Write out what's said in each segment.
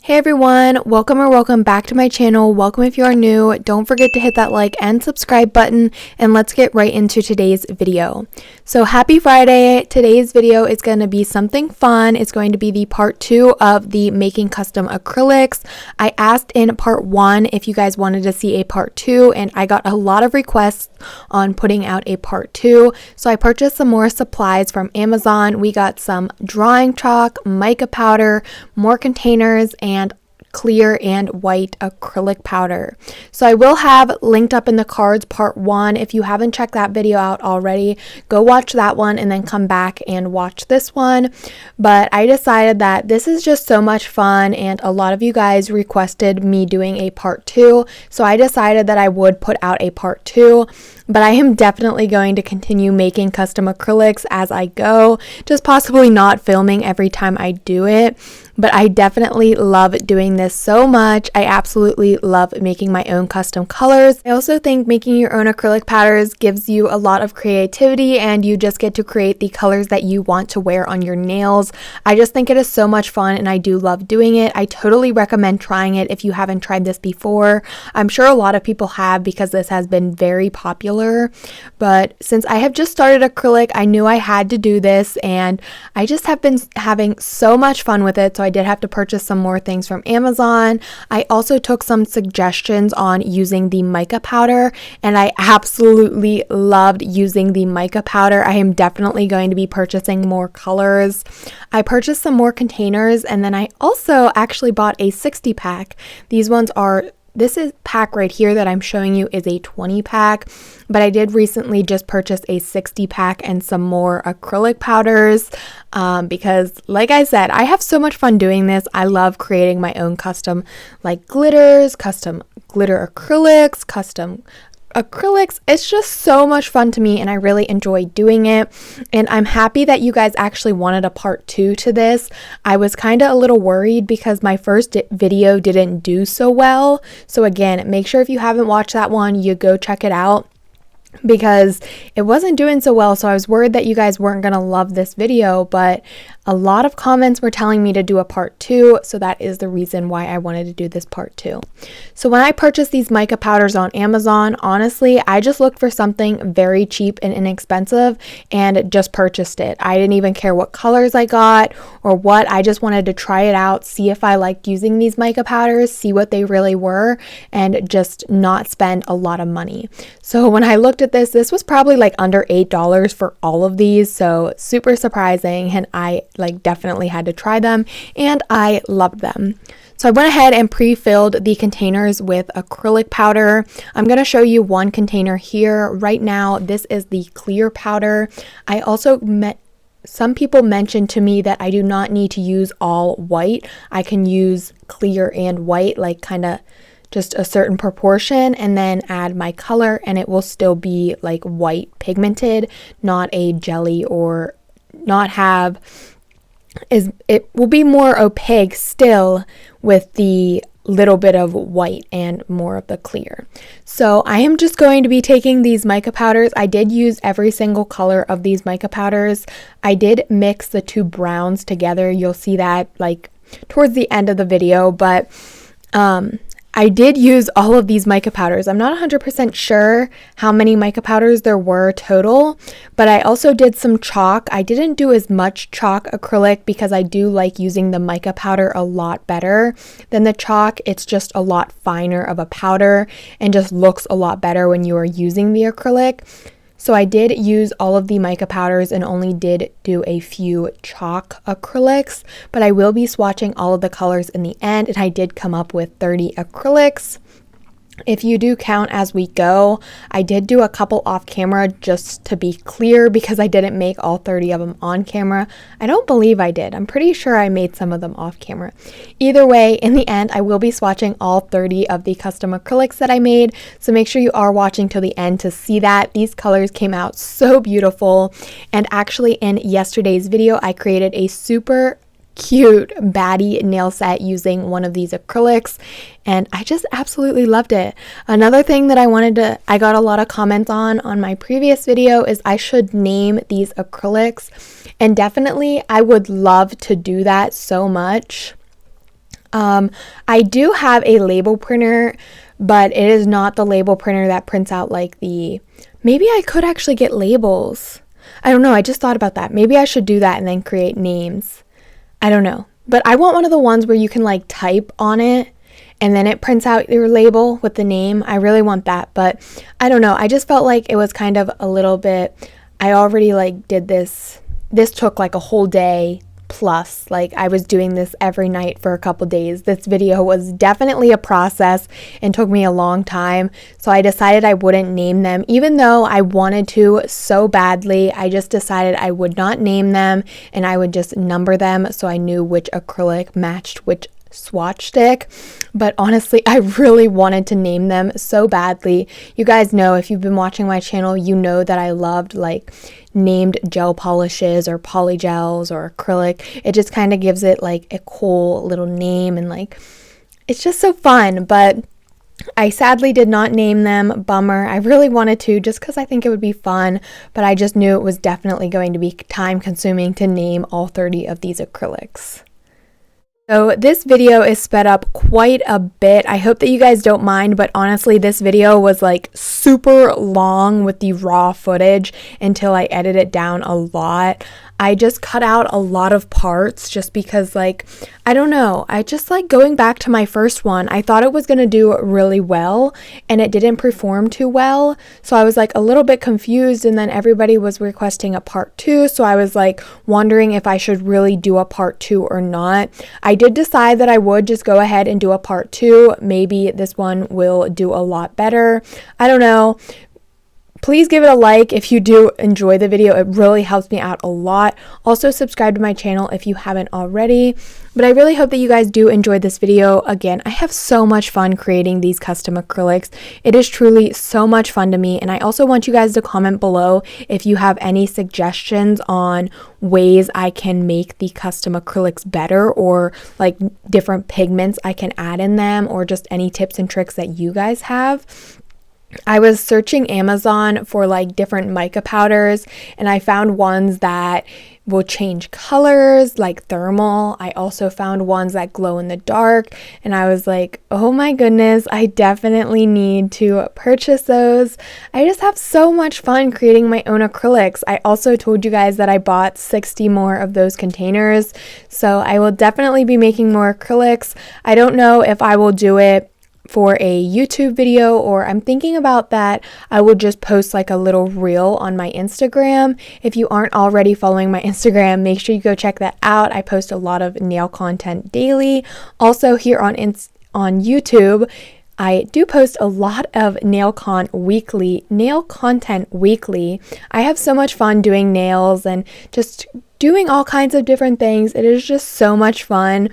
Hey everyone, welcome back to my channel. Welcome if you are new. Don't forget to hit that like and subscribe button, and let's get right into today's video. So happy Friday. Today's video is going to be something fun. It's going to be the part 2 of the making custom acrylics. I asked in part 1 if you guys wanted to see a part 2, and I got a lot of requests on putting out a part 2. So I purchased some more supplies from Amazon. We got some drawing chalk, mica powder, more containers, and clear and white acrylic powder. So I will have linked up in the cards part 1. If you haven't checked that video out already, go watch that one and then come back and watch this one. But I decided that this is just so much fun, and a lot of you guys requested me doing a part 2, so I decided that I would put out a part 2. But I am definitely going to continue making custom acrylics as I go, just possibly not filming every time I do it. But I definitely love doing this so much. I absolutely love making my own custom colors. I also think making your own acrylic powders gives you a lot of creativity, and you just get to create the colors that you want to wear on your nails. I just think it is so much fun, and I do love doing it. I totally recommend trying it if you haven't tried this before. I'm sure a lot of people have, because this has been very popular. But since I have just started acrylic, I knew I had to do this, and I just have been having so much fun with it. So I did have to purchase some more things from Amazon. I also took some suggestions on using the mica powder, and I absolutely loved using the mica powder. I am definitely going to be purchasing more colors. I purchased some more containers, and then I also actually bought a 60 pack. This pack right here that I'm showing you is a 20 pack, but I did recently just purchase a 60 pack and some more acrylic powders because, like I said, I have so much fun doing this. I love creating my own custom glitters, custom glitter acrylics, custom acrylics. It's just so much fun to me, and I really enjoy doing it. And I'm happy that you guys actually wanted a part 2 to this. I was kind of a little worried because my first video didn't do so well. So again, make sure if you haven't watched that one, you go check it out, because it wasn't doing so well. So I was worried that you guys weren't gonna love this video, but a lot of comments were telling me to do a part 2, so that is the reason why I wanted to do this part 2. So when I purchased these mica powders on Amazon, honestly, I just looked for something very cheap and inexpensive and just purchased it. I didn't even care what colors I got or what. I just wanted to try it out, see if I liked using these mica powders, see what they really were, and just not spend a lot of money. So when I looked at this was probably like under $8 for all of these, so super surprising, and I definitely had to try them, and I loved them. So I went ahead and pre-filled the containers with acrylic powder. I'm going to show you one container here right now. This is the clear powder. I also some people mentioned to me that I do not need to use all white. I can use clear and white, like kind of just a certain proportion, and then add my color, and it will still be like white pigmented, not a jelly, or not have it will be more opaque still with the little bit of white and more of the clear. So I am just going to be taking these mica powders. I did use every single color of these mica powders. I did mix the two browns together. You'll see that towards the end of the video, but I did use all of these mica powders. I'm not 100% sure how many mica powders there were total, but I also did some chalk. I didn't do as much chalk acrylic because I do like using the mica powder a lot better than the chalk. It's just a lot finer of a powder and just looks a lot better when you are using the acrylic. So I did use all of the mica powders and only did do a few chalk acrylics, but I will be swatching all of the colors in the end, and I did come up with 30 acrylics. If you do count as we go, I did do a couple off camera just to be clear, because I didn't make all 30 of them on camera. I don't believe I did. I'm pretty sure I made some of them off camera. Either way, in the end, I will be swatching all 30 of the custom acrylics that I made, so make sure you are watching till the end to see that. These colors came out so beautiful, and actually in yesterday's video, I created a super cute baddie nail set using one of these acrylics, and I just absolutely loved it. Another thing that I got a lot of comments on my previous video is I should name these acrylics, and definitely I would love to do that so much. I do have a label printer, but it is not the label printer that prints out like maybe I could actually get labels. I don't know, I just thought about that. Maybe I should do that and then create names. I don't know, but I want one of the ones where you can like type on it and then it prints out your label with the name. I really want that, but I don't know. I just felt like it was kind of a little bit, I already like did this. This took like a whole day plus, like I was doing this every night for a couple days. This video was definitely a process and took me a long time, so I decided I wouldn't name them. Even though I wanted to so badly, I just decided I would not name them and I would just number them so I knew which acrylic matched which swatch stick. But honestly, I really wanted to name them so badly. You guys know, if you've been watching my channel, you know that I loved like named gel polishes or polygels or acrylic. It just kind of gives it like a cool little name, and like it's just so fun. But I sadly did not name them. Bummer. I really wanted to, just because I think it would be fun, but I just knew it was definitely going to be time consuming to name all 30 of these acrylics. So this video is sped up quite a bit. I hope that you guys don't mind, but honestly, this video was like super long with the raw footage until I edited it down a lot. I just cut out a lot of parts just because, like, I don't know, I just like going back to my first one. I thought it was going to do really well and it didn't perform too well. So I was like a little bit confused, and then everybody was requesting a part 2. So I was like wondering if I should really do a part 2 or not. I did decide that I would just go ahead and do a part 2. Maybe this one will do a lot better. I don't know. Please give it a like if you do enjoy the video. It really helps me out a lot. Also, subscribe to my channel if you haven't already. But I really hope that you guys do enjoy this video. Again, I have so much fun creating these custom acrylics. It is truly so much fun to me. And I also want you guys to comment below if you have any suggestions on ways I can make the custom acrylics better, or like different pigments I can add in them, or just any tips and tricks that you guys have. I was searching Amazon for like different mica powders, and I found ones that will change colors, like thermal. I also found ones that glow in the dark, and I was like, oh my goodness, I definitely need to purchase those. I just have so much fun creating my own acrylics. I also told you guys that I bought 60 more of those containers, so I will definitely be making more acrylics. I don't know if I will do it for a YouTube video, or I'm thinking about that. I would just post like a little reel on my Instagram. If you aren't already following my Instagram, make sure you go check that out. I post a lot of nail content daily. Also here on YouTube, I do post a lot of nail content weekly. I have so much fun doing nails and just doing all kinds of different things. It is just so much fun.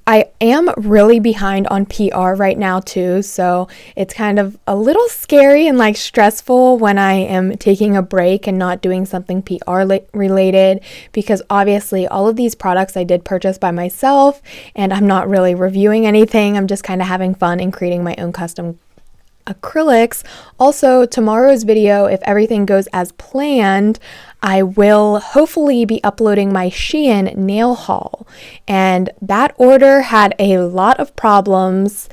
I am really behind on PR right now too, so it's kind of a little scary and like stressful when I am taking a break and not doing something PR related, because obviously all of these products I did purchase by myself and I'm not really reviewing anything. I'm just kind of having fun and creating my own custom acrylics. Also, tomorrow's video, if everything goes as planned, I will hopefully be uploading my Shein nail haul, and that order had a lot of problems,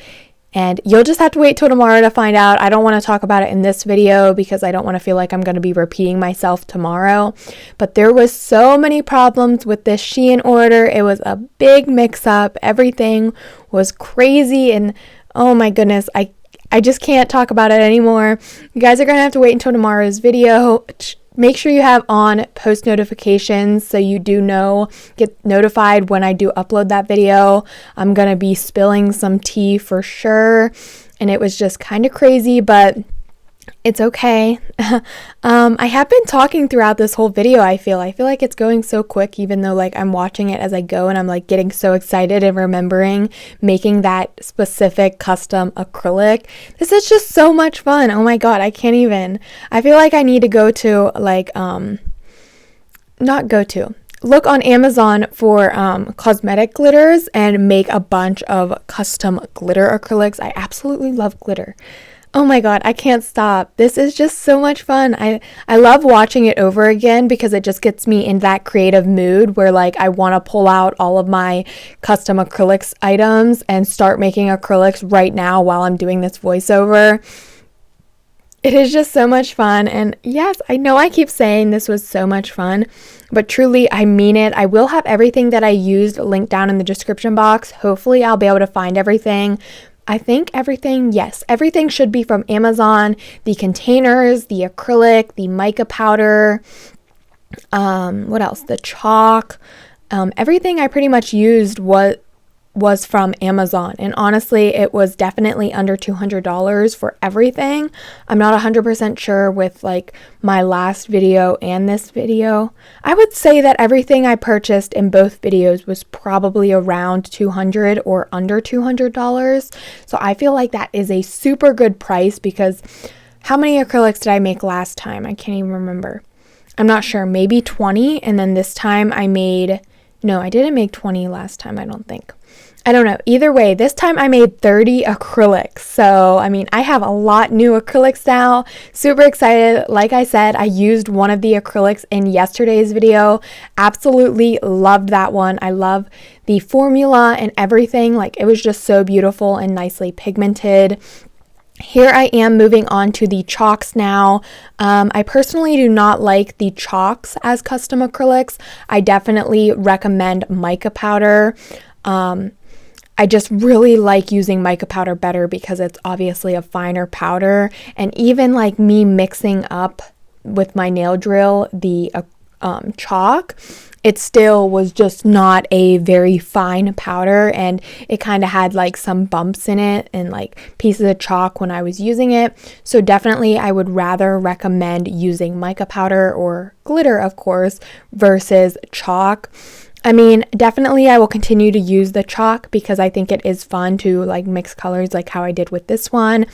and you'll just have to wait till tomorrow to find out. I don't want to talk about it in this video because I don't want to feel like I'm going to be repeating myself tomorrow, but there was so many problems with this Shein order. It was a big mix-up. Everything was crazy, and oh my goodness, I just can't talk about it anymore. You guys are going to have to wait until tomorrow's video. Make sure you have on post notifications so you do get notified when I do upload that video. I'm going to be spilling some tea for sure. And it was just kind of crazy, but it's okay. I have been talking throughout this whole video. I feel like it's going so quick, even though like I'm watching it as I go and I'm like getting so excited and remembering making that specific custom acrylic. This is just so much fun. Oh my god, I can't even. I feel like I need to go to like look on Amazon for cosmetic glitters and make a bunch of custom glitter acrylics. I absolutely love glitter. Oh my god, I can't stop. This is just so much fun. I love watching it over again because it just gets me in that creative mood where like I want to pull out all of my custom acrylics items and start making acrylics right now while I'm doing this voiceover. It is just so much fun, and yes, I know I keep saying this was so much fun, but truly I mean it. I will have everything that I used linked down in the description box. Hopefully I'll be able to find everything. I think everything, yes, everything should be from Amazon. The containers, the acrylic, the mica powder, what else? The chalk, everything I pretty much used was from Amazon, and honestly it was definitely under $200 for everything. I'm not 100% sure with like my last video and this video. I would say that everything I purchased in both videos was probably around $200 or under $200, so I feel like that is a super good price because how many acrylics did I make last time? I can't even remember. I'm not sure, maybe 20, and then this time I didn't make 20 last time, I don't think. I don't know. Either way, this time I made 30 acrylics. So, I mean, I have a lot new acrylics now. Super excited. Like I said, I used one of the acrylics in yesterday's video. Absolutely loved that one. I love the formula and everything. Like, it was just so beautiful and nicely pigmented. Here I am moving on to the chalks now. I personally do not like the chalks as custom acrylics. I definitely recommend mica powder. I just really like using mica powder better because it's obviously a finer powder, and even like me mixing up with my nail drill the chalk, it still was just not a very fine powder, and it kind of had like some bumps in it and like pieces of chalk when I was using it. So definitely I would rather recommend using mica powder or glitter, of course, versus chalk. I mean, definitely I will continue to use the chalk because I think it is fun to like mix colors like how I did with this one,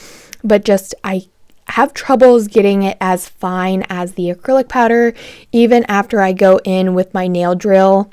but just I have troubles getting it as fine as the acrylic powder even after I go in with my nail drill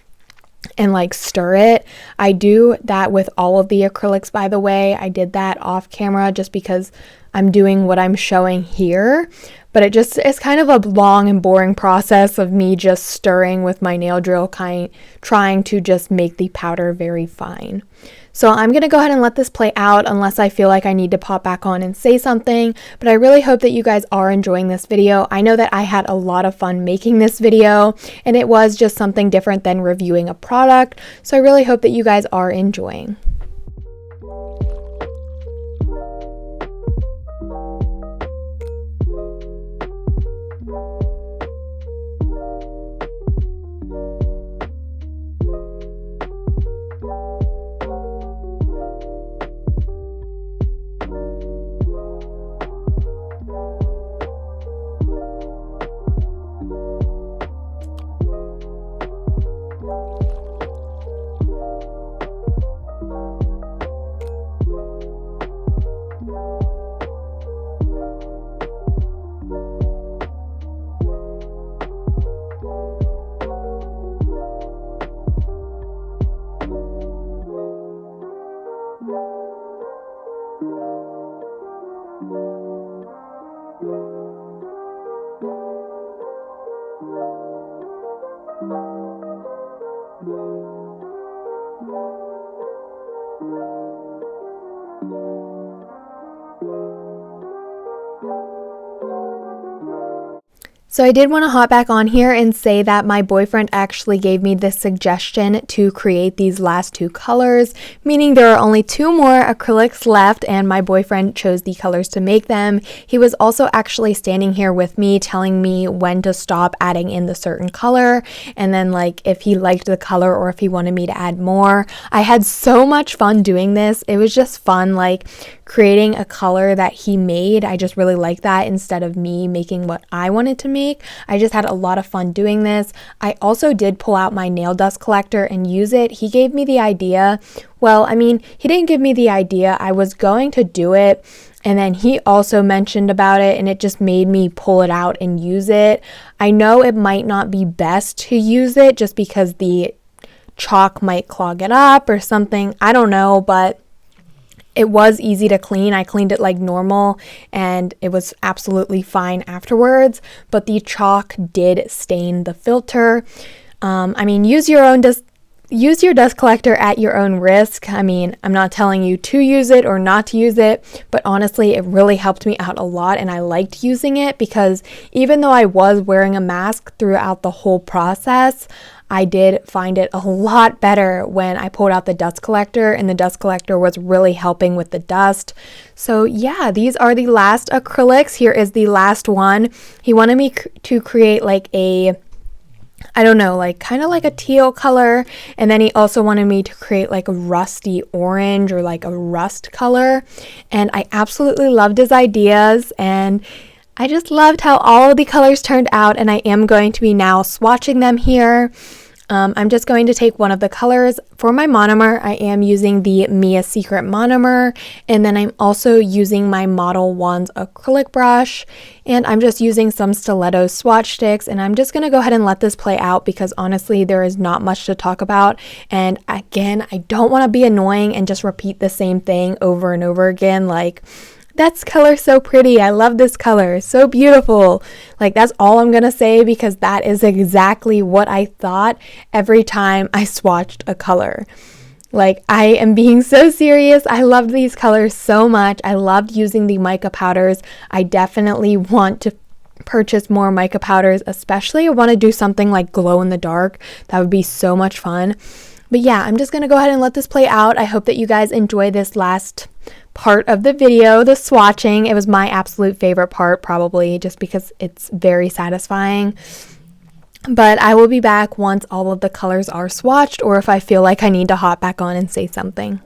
and like stir it. I do that with all of the acrylics, by the way. I did that off camera just because I'm doing what I'm showing here, but it's kind of a long and boring process of me just stirring with my nail drill, trying to just make the powder very fine. So I'm going to go ahead and let this play out unless I feel like I need to pop back on and say something, but I really hope that you guys are enjoying this video. I know that I had a lot of fun making this video, and it was just something different than reviewing a product, so I really hope that you guys are enjoying. So I did want to hop back on here and say that my boyfriend actually gave me this suggestion to create these last two colors, meaning there are only 2 more acrylics left and my boyfriend chose the colors to make them. He was also actually standing here with me telling me when to stop adding in the certain color, and then like if he liked the color or if he wanted me to add more. I had so much fun doing this. It was just fun like creating a color that he made. I just really like that instead of me making what I wanted to make. I just had a lot of fun doing this. I also did pull out my nail dust collector and use it. He gave me the idea. Well, I mean, he didn't give me the idea. I was going to do it, And then he also mentioned about it, and it just made me pull it out and use it. I know it might not be best to use it just because the chalk might clog it up or something. I don't know, but it was easy to clean. I cleaned it like normal and it was absolutely fine afterwards, but the chalk did stain the filter. I mean, use your dust collector at your own risk. I mean, I'm not telling you to use it or not to use it, but honestly, it really helped me out a lot and I liked using it because even though I was wearing a mask throughout the whole process, I did find it a lot better when I pulled out the dust collector, and the dust collector was really helping with the dust. So yeah, these are the last acrylics. Here is the last one. He wanted me to create like a, I don't know, like kind of like a teal color, and then he also wanted me to create like a rusty orange or like a rust color, and I absolutely loved his ideas, and I just loved how all of the colors turned out, and I am going to be now swatching them here. I'm just going to take one of the colors for my monomer. I am using the Mia Secret monomer, and then I'm also using my Model 1's acrylic brush, and I'm just using some stiletto swatch sticks, and I'm just going to go ahead and let this play out because honestly there is not much to talk about, and again, I don't want to be annoying and just repeat the same thing over and over again, like, that's color so pretty. I love this color. So beautiful. Like, that's all I'm going to say because that is exactly what I thought every time I swatched a color. Like, I am being so serious. I love these colors so much. I loved using the mica powders. I definitely want to purchase more mica powders, especially I want to do something like glow in the dark. That would be so much fun. But yeah, I'm just going to go ahead and let this play out. I hope that you guys enjoy this last part of the video, the swatching. It was my absolute favorite part, probably just because it's very satisfying. But I will be back once all of the colors are swatched, or if I feel like I need to hop back on and say something.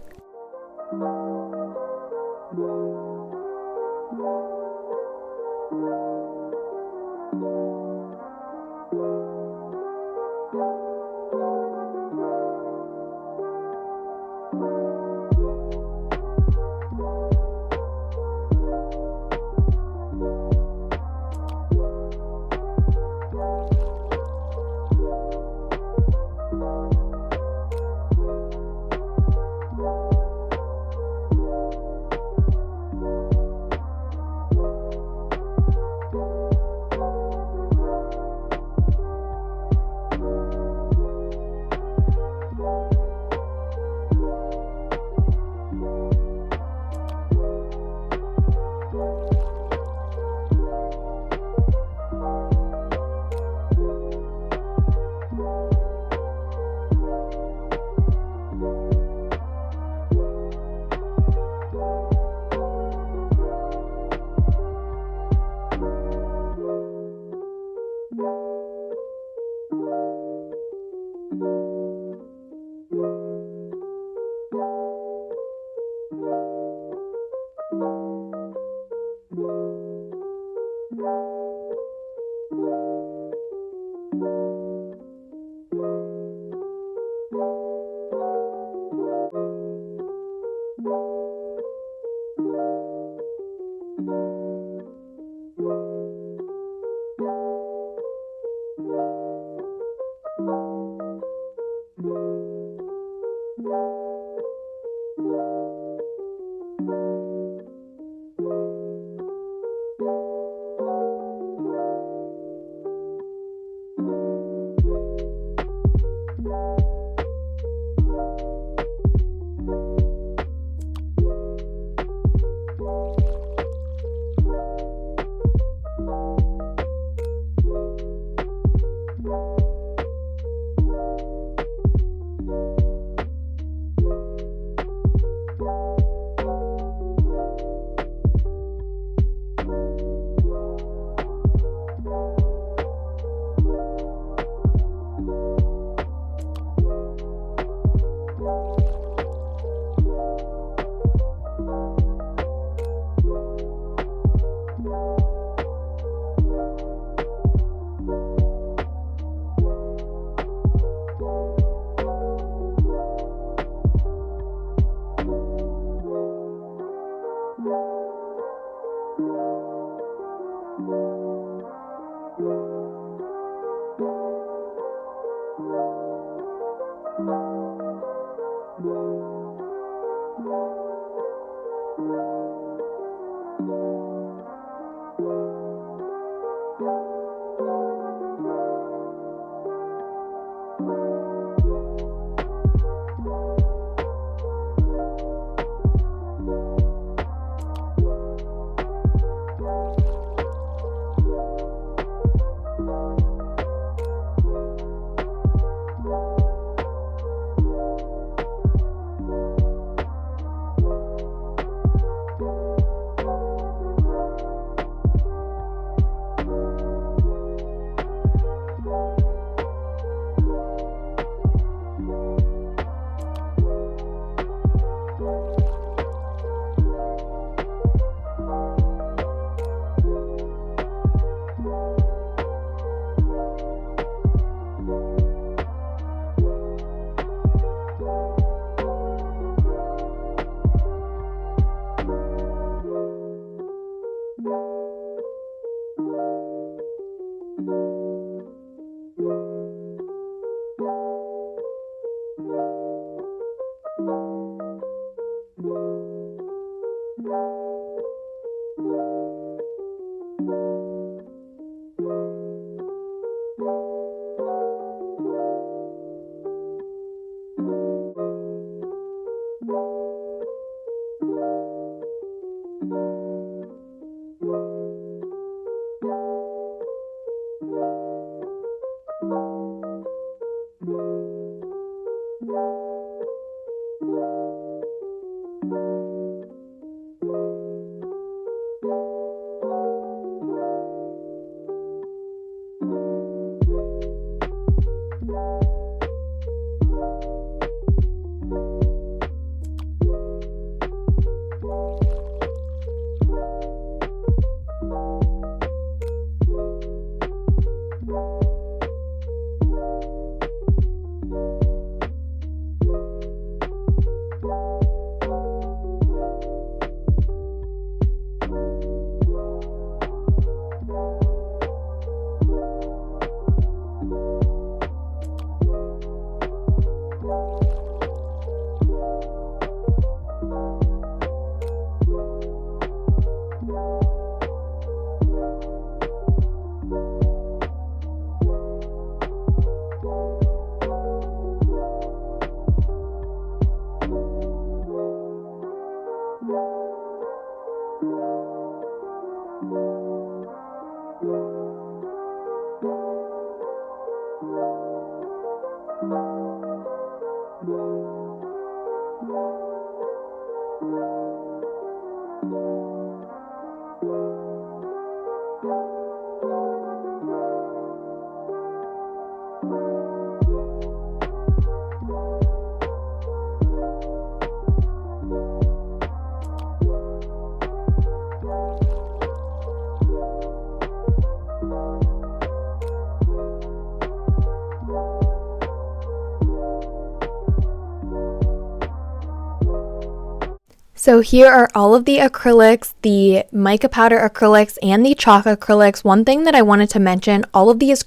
So here are all of the acrylics, the mica powder acrylics and the chalk acrylics. One thing that I wanted to mention, all of these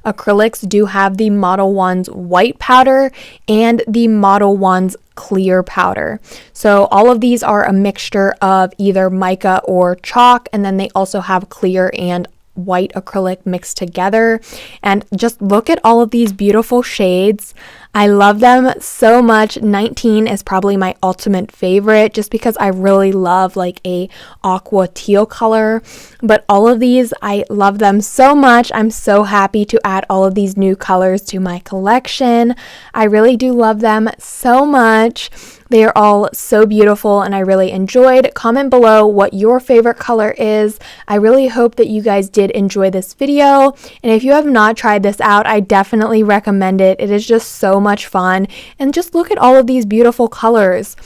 acrylics do have the Model 1's white powder and the Model 1's clear powder. So all of these are a mixture of either mica or chalk, and then they also have clear and white acrylic mixed together. And just look at all of these beautiful shades. I love them so much. 19 is probably my ultimate favorite just because I really love like a aqua teal color, but all of these, I love them so much. I'm so happy to add all of these new colors to my collection. I really do love them so much. They are all so beautiful and I really enjoyed. Comment below what your favorite color is. I really hope that you guys did enjoy this video. And if you have not tried this out, I definitely recommend it. It is just so much fun. And just look at all of these beautiful colors.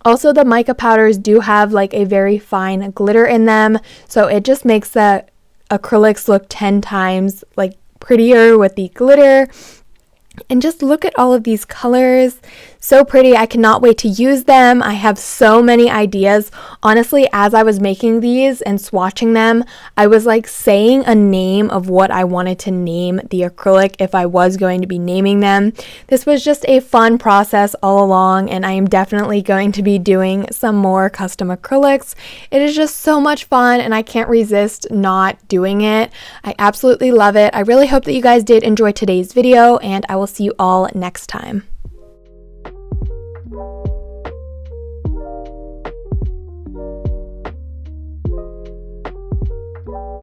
Also, the mica powders do have like a very fine glitter in them. So it just makes the acrylics look 10 times like prettier with the glitter. And just look at all of these colors. So pretty. I cannot wait to use them. I have so many ideas. Honestly, as I was making these and swatching them, I was like saying a name of what I wanted to name the acrylic if I was going to be naming them. This was just a fun process all along, and I am definitely going to be doing some more custom acrylics. It is just so much fun, and I can't resist not doing it. I absolutely love it. I really hope that you guys did enjoy today's video, and I will see you all next time.